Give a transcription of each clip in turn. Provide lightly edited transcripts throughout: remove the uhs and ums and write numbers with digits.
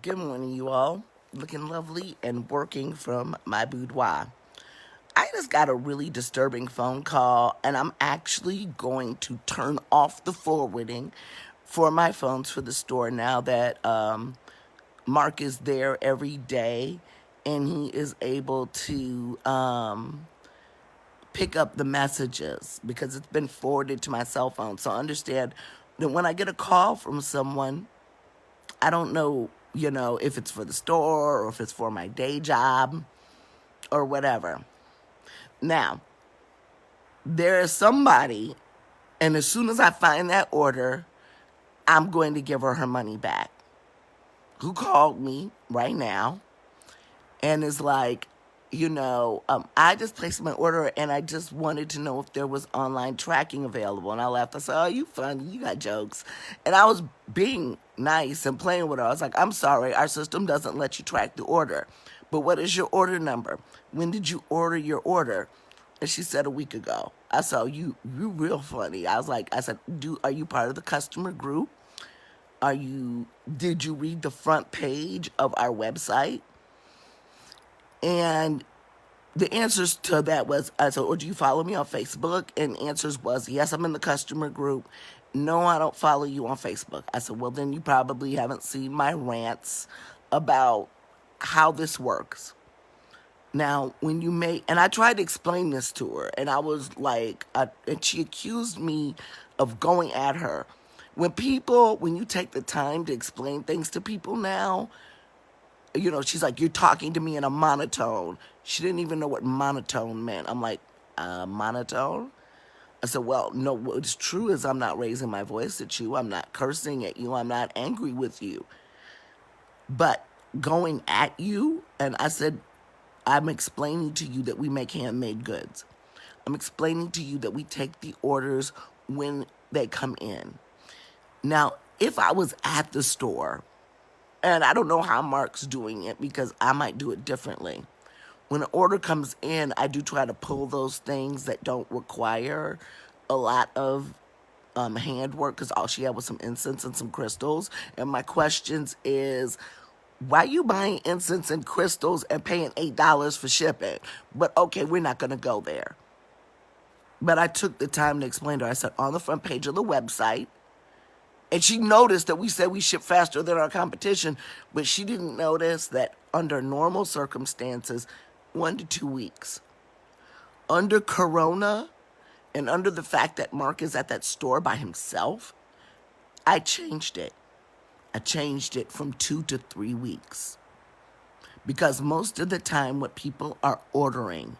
Good morning, you all. Looking lovely and working from my boudoir. I just got a really disturbing phone call, and I'm actually going to turn off the forwarding for my phones for the store now that Mark is there every day and he is able to pick up the messages because it's been forwarded to my cell phone. So understand that when I get a call from someone, I don't know, if it's for the store or if it's for my day job or whatever. Now, there is somebody, and as soon as I find that order, I'm going to give her money back, who called me right now and is like, I just placed my order and I just wanted to know if there was online tracking available. And I laughed. I said, oh, you funny. You got jokes. And I was being nice and playing with her. I was like, I'm sorry. Our system doesn't let you track the order. But what is your order number? When did you order your order? And she said a week ago. I said, oh, you real funny. I said, are you part of the customer group? Did you read the front page of our website? And the answers to that was, I said, or do you follow me on Facebook? And answers was, yes, I'm in the customer group. No, I don't follow you on Facebook. I said, well, then you probably haven't seen my rants about how this works. Now, and I tried to explain this to her, and I was like, and she accused me of going at her. When you take the time to explain things to people now, she's like, you're talking to me in a monotone. She didn't even know what monotone meant. I'm like, monotone? I said, well, no, what's true is I'm not raising my voice at you. I'm not cursing at you. I'm not angry with you. But going at you, and I said, I'm explaining to you that we make handmade goods. I'm explaining to you that we take the orders when they come in. Now, if I was at the store, and I don't know how Mark's doing it because I might do it differently. When an order comes in, I do try to pull those things that don't require a lot of handwork because all she had was some incense and some crystals. And my questions is, why are you buying incense and crystals and paying $8 for shipping? But okay, we're not going to go there. But I took the time to explain to her. I said, on the front page of the website, and she noticed that we said we ship faster than our competition, but she didn't notice that under normal circumstances, 1 to 2 weeks. Under Corona and under the fact that Mark is at that store by himself, I changed it. I changed it from 2 to 3 weeks. Because most of the time what people are ordering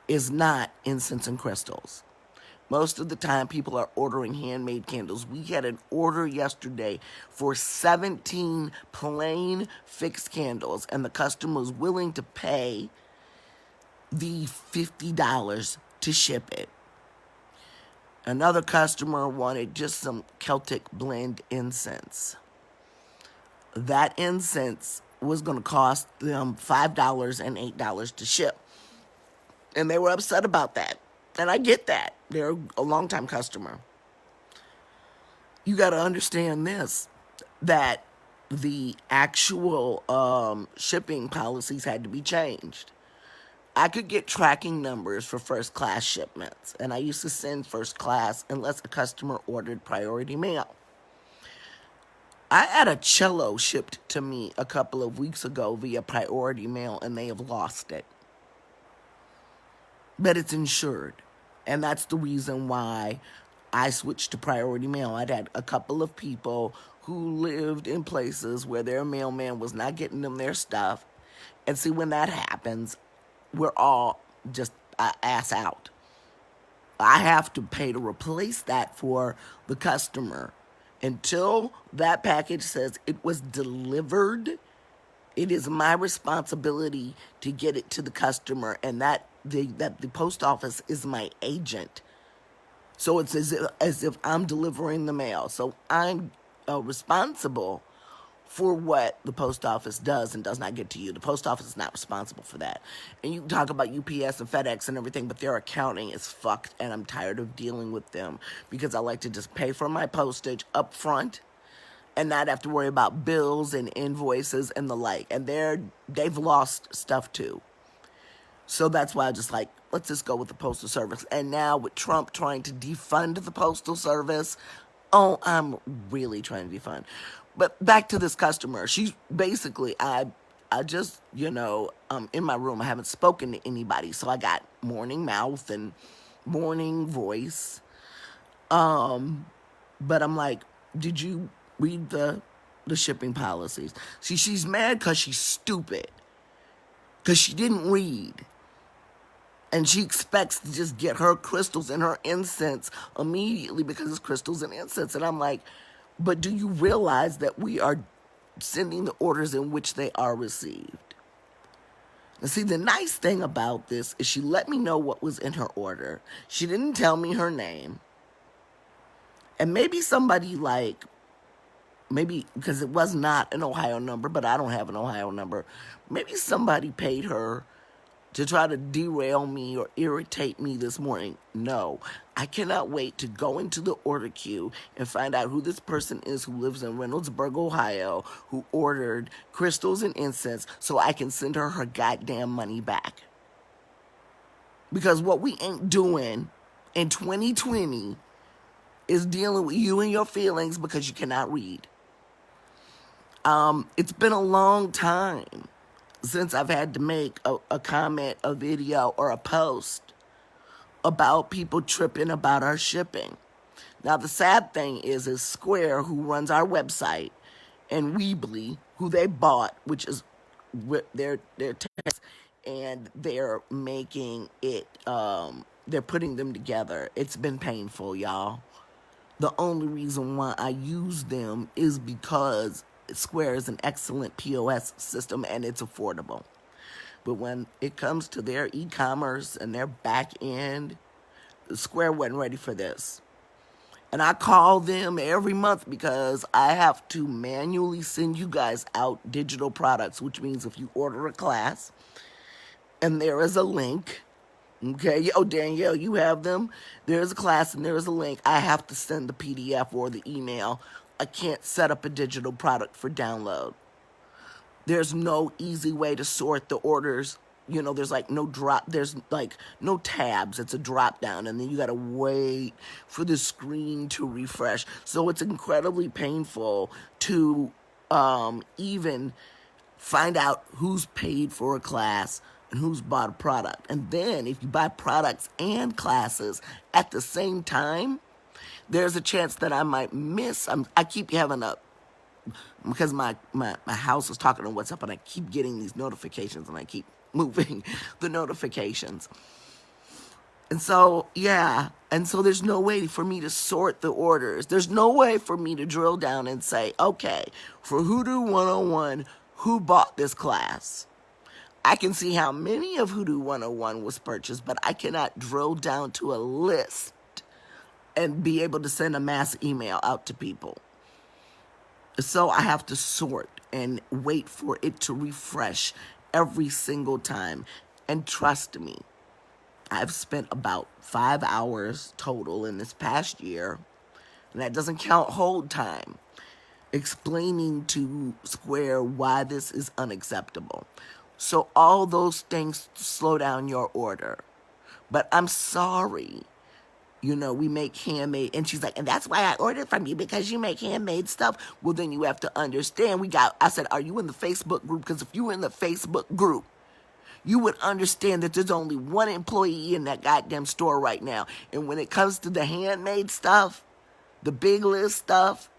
is not incense and crystals. Most of the time, people are ordering handmade candles. We had an order yesterday for 17 plain fixed candles, and the customer was willing to pay the $50 to ship it. Another customer wanted just some Celtic blend incense. That incense was going to cost them $5 and $8 to ship. And they were upset about that. And I get that. They're a longtime customer. You got to understand this, that the actual shipping policies had to be changed. I could get tracking numbers for first class shipments, and I used to send first class unless a customer ordered priority mail. I had a cello shipped to me a couple of weeks ago via priority mail, and they have lost it. But it's insured. And that's the reason why I switched to priority mail. I'd had a couple of people who lived in places where their mailman was not getting them their stuff. And see, when that happens, we're all just ass out. I have to pay to replace that for the customer. Until that package says it was delivered, it is my responsibility to get it to the customer, and that the post office is my agent. So it's as if I'm delivering the mail. So I'm responsible for what the post office does and does not get to you. The post office is not responsible for that. And you can talk about UPS and FedEx and everything, but their accounting is fucked, and I'm tired of dealing with them because I like to just pay for my postage up front. and not have to worry about bills and invoices and the like. And they've lost stuff too. So that's why I just like, let's just go with the Postal Service. And now with Trump trying to defund the Postal Service, oh, I'm really trying to defund. But back to this customer. She's basically, I just, in my room, I haven't spoken to anybody. So I got morning mouth and morning voice. But I'm like, did you read the shipping policies? See, she's mad because she's stupid. Because she didn't read. And she expects to just get her crystals and her incense immediately because it's crystals and incense. And I'm like, but do you realize that we are sending the orders in which they are received? And see, the nice thing about this is she let me know what was in her order. She didn't tell me her name. And maybe somebody maybe because it was not an Ohio number, but I don't have an Ohio number. Maybe somebody paid her to try to derail me or irritate me this morning. No, I cannot wait to go into the order queue and find out who this person is who lives in Reynoldsburg, Ohio, who ordered crystals and incense so I can send her her goddamn money back. Because what we ain't doing in 2020 is dealing with you and your feelings because you cannot read. It's been a long time since I've had to make a comment, a video, or a post about people tripping about our shipping. Now, the sad thing is Square, who runs our website, and Weebly, who they bought, which is their text, and they're making it, they're putting them together. It's been painful, y'all. The only reason why I use them is because Square is an excellent POS system and it's affordable. But when it comes to their e-commerce and their back end, Square wasn't ready for this. And I call them every month because I have to manually send you guys out digital products, which means if you order a class and there is a link, okay, Danielle, you have them. There's a class and there's a link. I have to send the PDF or the email. I can't set up a digital product for download. There's no easy way to sort the orders. There's no tabs. It's a drop down, and then you gotta wait for the screen to refresh. So it's incredibly painful to even find out who's paid for a class and who's bought a product. And then if you buy products and classes at the same time, there's a chance that I might miss. I keep having because my house is talking on WhatsApp and I keep getting these notifications and I keep moving the notifications. And so, yeah. And so there's no way for me to sort the orders. There's no way for me to drill down and say, okay, for Hoodoo 101, who bought this class? I can see how many of Hoodoo 101 was purchased, but I cannot drill down to a list and be able to send a mass email out to people. So I have to sort and wait for it to refresh every single time. And trust me, I've spent about 5 hours total in this past year, and that doesn't count hold time, explaining to Square why this is unacceptable. So all those things slow down your order. But I'm sorry. We make handmade. And she's like, and that's why I ordered from you, because you make handmade stuff. Well, then you have to understand. I said, are you in the Facebook group? Because if you were in the Facebook group, you would understand that there's only one employee in that goddamn store right now. And when it comes to the handmade stuff, the big list stuff,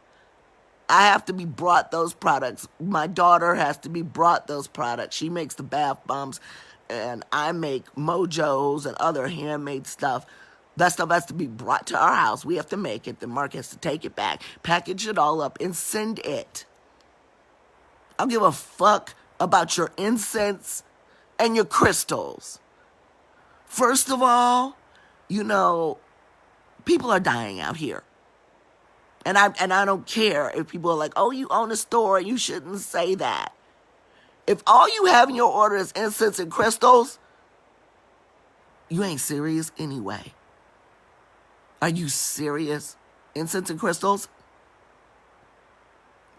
I have to be brought those products. My daughter has to be brought those products. She makes the bath bombs, and I make mojos and other handmade stuff. That stuff has to be brought to our house. We have to make it. Then Mark has to take it back, package it all up, and send it. I don't give a fuck about your incense and your crystals. First of all, people are dying out here. And I don't care if people are like, oh, you own a store, you shouldn't say that. If all you have in your order is incense and crystals, you ain't serious anyway. Are you serious? Incense and crystals?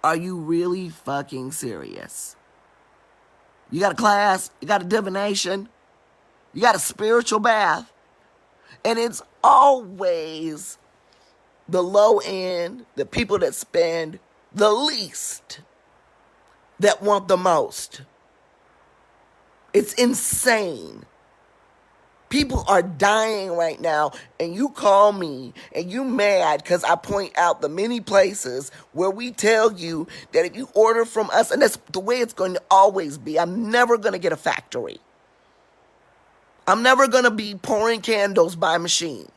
Are you really fucking serious? You got a class, you got a divination, you got a spiritual bath, and it's always the low end, the people that spend the least, that want the most. It's insane. People are dying right now, and you call me and you mad because I point out the many places where we tell you that if you order from us, and that's the way it's going to always be. I'm never going to get a factory. I'm never going to be pouring candles by machine.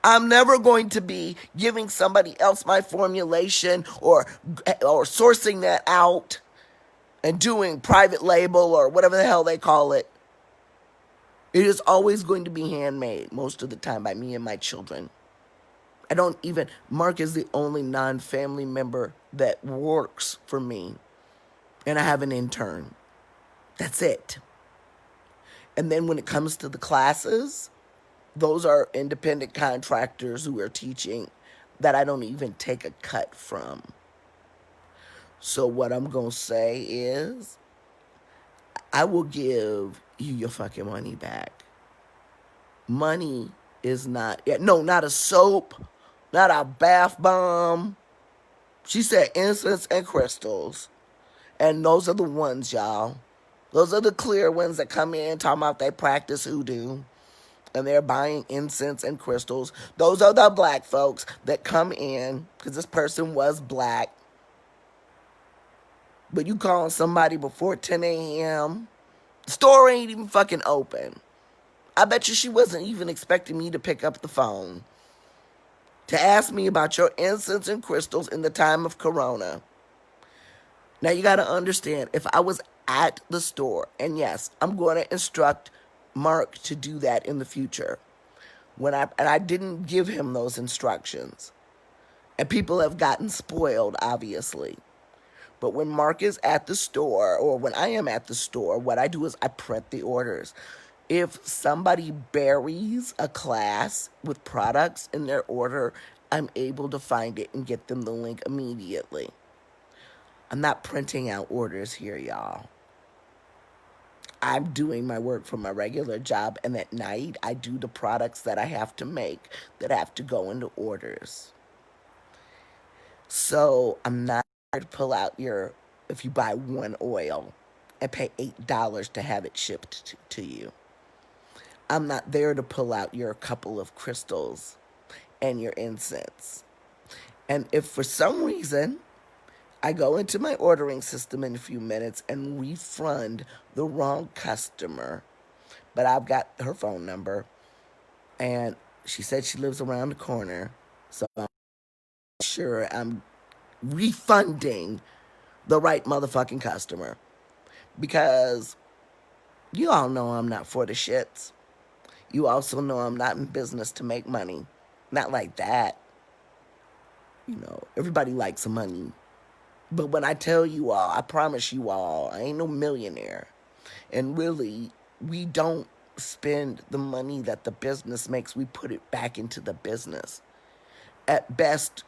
I'm never going to be giving somebody else my formulation or sourcing that out and doing private label or whatever the hell they call it. It is always going to be handmade most of the time by me and my children. Mark is the only non-family member that works for me. And I have an intern. That's it. And then when it comes to the classes, those are independent contractors who are teaching that I don't even take a cut from. So what I'm going to say is, I will give you your fucking money back. Money is not a soap, not a bath bomb. She said incense and crystals. And those are the ones, y'all. Those are the clear ones that come in talking about they practice hoodoo. And they're buying incense and crystals. Those are the black folks that come in, because this person was black. But you calling somebody before 10 a.m., the store ain't even fucking open. I bet you she wasn't even expecting me to pick up the phone to ask me about your incense and crystals in the time of Corona. Now you got to understand, if I was at the store, and yes, I'm going to instruct Mark to do that in the future. I didn't give him those instructions. And people have gotten spoiled, obviously. But when Mark is at the store, or when I am at the store, what I do is I print the orders. If somebody buries a class with products in their order, I'm able to find it and get them the link immediately. I'm not printing out orders here, y'all. I'm doing my work for my regular job, and at night, I do the products that I have to make that have to go into orders. So I'm not to pull out if you buy one oil and pay $8 to have it shipped to you. I'm not there to pull out your couple of crystals and your incense. And if for some reason I go into my ordering system in a few minutes and refund the wrong customer, but I've got her phone number, and she said she lives around the corner, so I'm sure I'm refunding the right motherfucking customer, because you all know I'm not for the shits. You also know I'm not in business to make money. Not like that. Everybody likes money. But when I tell you all, I promise you all, I ain't no millionaire. And really, we don't spend the money that the business makes. We put it back into the business. At best,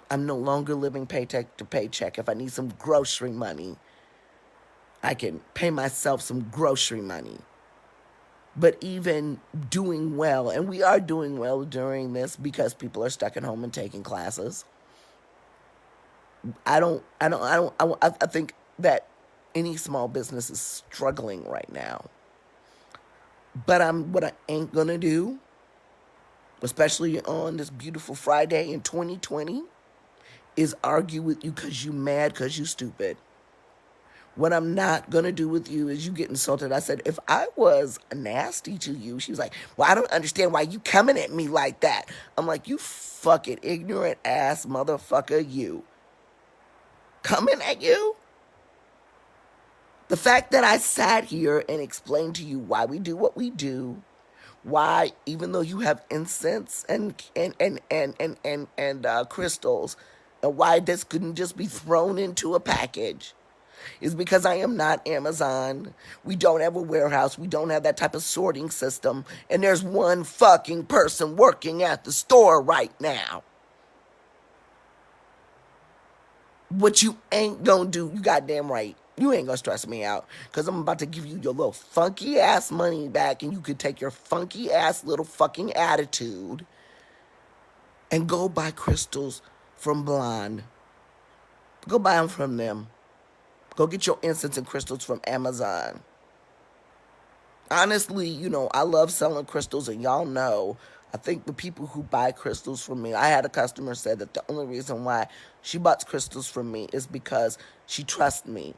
I'm no longer living paycheck to paycheck. If I need some grocery money, I can pay myself some grocery money. But even doing well, and we are doing well during this because people are stuck at home and taking classes. I think that any small business is struggling right now. But what I ain't gonna do, especially on this beautiful Friday in 2020, is argue with you because you mad, because you stupid. What I'm not going to do with you is you get insulted. I said, if I was nasty to you, she was like, well, I don't understand why you coming at me like that. I'm like, you fucking ignorant ass motherfucker, you. Coming at you? The fact that I sat here and explained to you why we do what we do, why, even though you have incense and crystals, and why this couldn't just be thrown into a package, is because I am not Amazon. We don't have a warehouse. We don't have that type of sorting system. And there's one fucking person working at the store right now. What you ain't gonna do, you goddamn right. You ain't gonna stress me out. Cause I'm about to give you your little funky ass money back and you could take your funky ass little fucking attitude and go buy crystals from Blonde. Go buy them from them. Go get your incense and crystals from Amazon. Honestly, I love selling crystals, and y'all know, I think the people who buy crystals from me, I had a customer say that the only reason why she bought crystals from me is because she trusts me.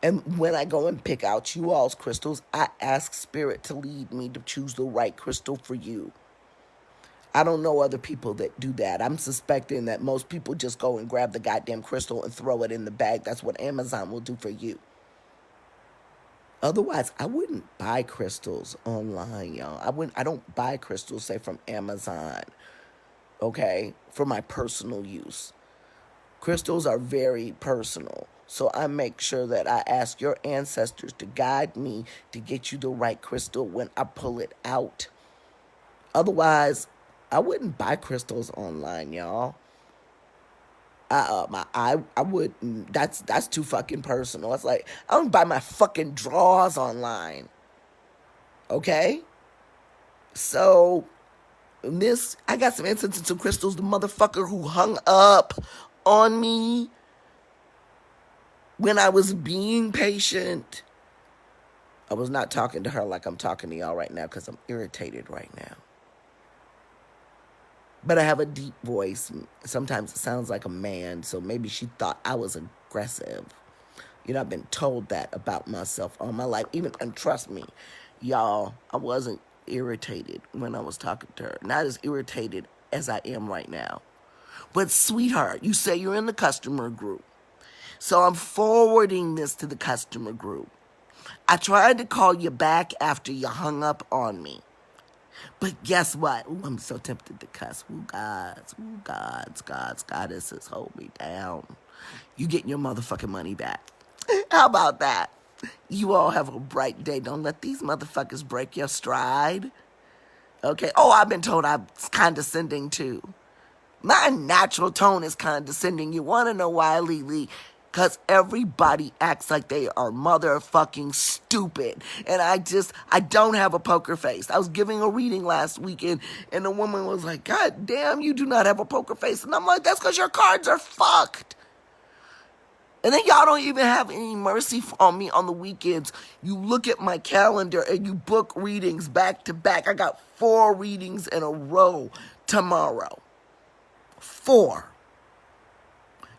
And when I go and pick out you all's crystals, I ask Spirit to lead me to choose the right crystal for you. I don't know other people that do that. I'm suspecting that most people just go and grab the goddamn crystal and throw it in the bag. That's what Amazon will do for you. Otherwise, I wouldn't buy crystals online, y'all. I don't buy crystals, say, from Amazon, okay, for my personal use. Crystals are very personal. So I make sure that I ask your ancestors to guide me to get you the right crystal when I pull it out. Otherwise, I wouldn't buy crystals online, y'all. I wouldn't. That's too fucking personal. It's like I don't buy my fucking drawers online. Okay? So I got some incense and some crystals. The motherfucker who hung up on me when I was being patient. I was not talking to her like I'm talking to y'all right now because I'm irritated right now. But I have a deep voice. Sometimes it sounds like a man, so maybe she thought I was aggressive. I've been told that about myself all my life. And trust me, y'all, I wasn't irritated when I was talking to her. Not as irritated as I am right now. But sweetheart, you say you're in the customer group. So I'm forwarding this to the customer group. I tried to call you back after you hung up on me. But guess what? Ooh, I'm so tempted to cuss. Goddesses, hold me down. You getting your motherfucking money back. How about that? You all have a bright day. Don't let these motherfuckers break your stride. Okay? Oh, I've been told I'm condescending too. My natural tone is condescending. You want to know why, Lily? Because everybody acts like they are motherfucking stupid. And I don't have a poker face. I was giving a reading last weekend, and the woman was like, God damn, you do not have a poker face. And I'm like, that's because your cards are fucked. And then y'all don't even have any mercy on me on the weekends. You look at my calendar and you book readings back to back. I got 4 readings in a row tomorrow. 4.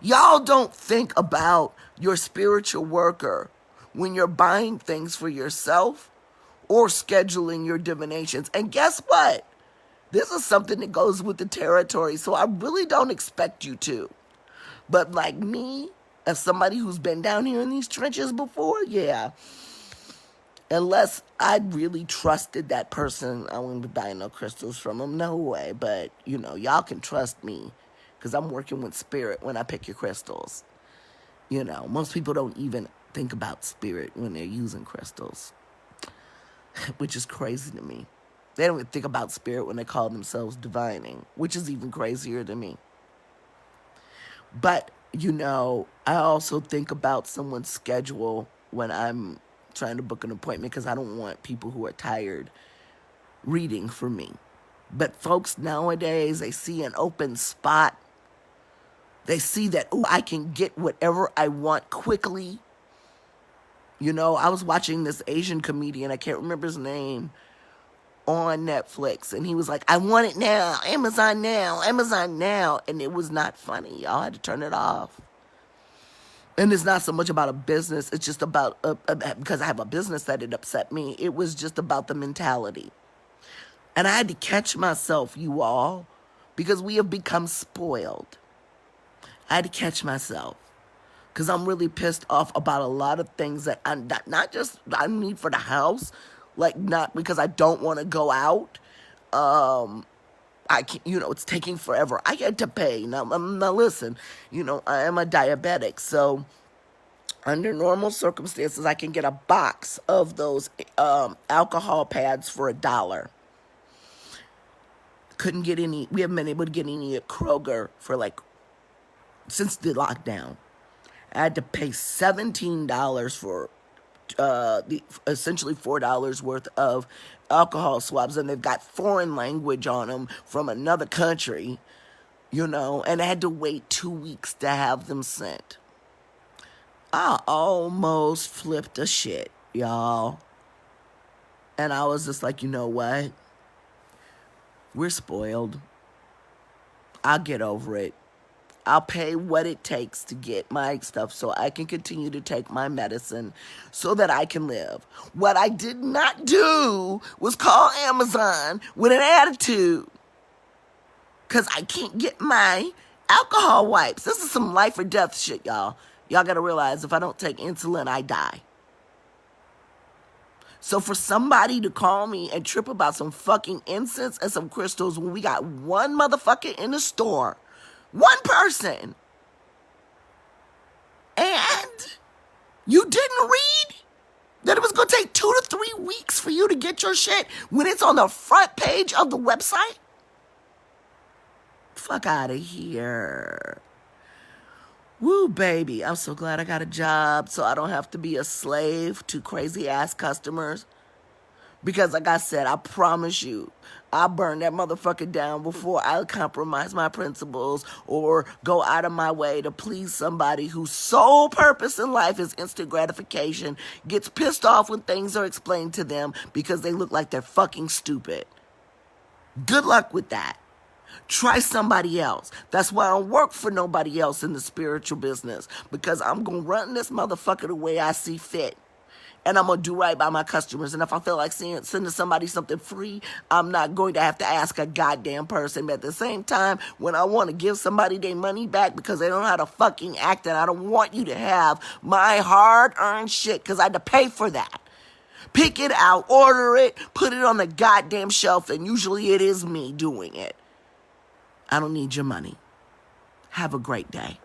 Y'all don't think about your spiritual worker when you're buying things for yourself or scheduling your divinations. And guess what? This is something that goes with the territory, so I really don't expect you to. But like me, as somebody who's been down here in these trenches before, yeah. Unless I really trusted that person, I wouldn't be buying no crystals from them. No way. But, y'all can trust me. Because I'm working with spirit when I pick your crystals. Most people don't even think about spirit when they're using crystals. Which is crazy to me. They don't even think about spirit when they call themselves divining. Which is even crazier to me. But, I also think about someone's schedule when I'm trying to book an appointment. Because I don't want people who are tired reading for me. But folks nowadays, they see an open spot. They see that, I can get whatever I want quickly. I was watching this Asian comedian, I can't remember his name, on Netflix. And he was like, I want it now, Amazon now. And it was not funny. Y'all had to turn it off. And it's not so much about a business. It's just about, because I have a business that it upset me. It was just about the mentality. And I had to catch myself, you all, because we have become spoiled. I had to catch myself because I'm really pissed off about a lot of things that not just I need for the house, like not because I don't want to go out. I can't, it's taking forever. I had to pay. Now listen, I am a diabetic, so under normal circumstances, I can get a box of those alcohol pads for $1. Couldn't get any. We haven't been able to get any at Kroger for like since the lockdown. I had to pay $17 for essentially $4 worth of alcohol swabs, and they've got foreign language on them from another country, and I had to wait 2 weeks to have them sent. I almost flipped a shit, y'all. And I was just like, you know what? We're spoiled. I'll get over it. I'll pay what it takes to get my stuff so I can continue to take my medicine so that I can live. What I did not do was call Amazon with an attitude because I can't get my alcohol wipes. This is some life or death shit, y'all. Y'all got to realize if I don't take insulin, I die. So for somebody to call me and trip about some fucking incense and some crystals when we got one motherfucker in the store, one person, and you didn't read that it was going to take 2 to 3 weeks for you to get your shit when it's on the front page of the website? Fuck out of here. Woo, baby. I'm so glad I got a job so I don't have to be a slave to crazy-ass customers. Because like I said, I promise you, I'll burn that motherfucker down before I compromise my principles or go out of my way to please somebody whose sole purpose in life is instant gratification, gets pissed off when things are explained to them because they look like they're fucking stupid. Good luck with that. Try somebody else. That's why I don't work for nobody else in the spiritual business, because I'm going to run this motherfucker the way I see fit. And I'm going to do right by my customers. And if I feel like sending somebody something free, I'm not going to have to ask a goddamn person. But at the same time, when I want to give somebody their money back because they don't know how to fucking act, and I don't want you to have my hard-earned shit because I had to pay for that. Pick it out, order it, put it on the goddamn shelf, and usually it is me doing it. I don't need your money. Have a great day.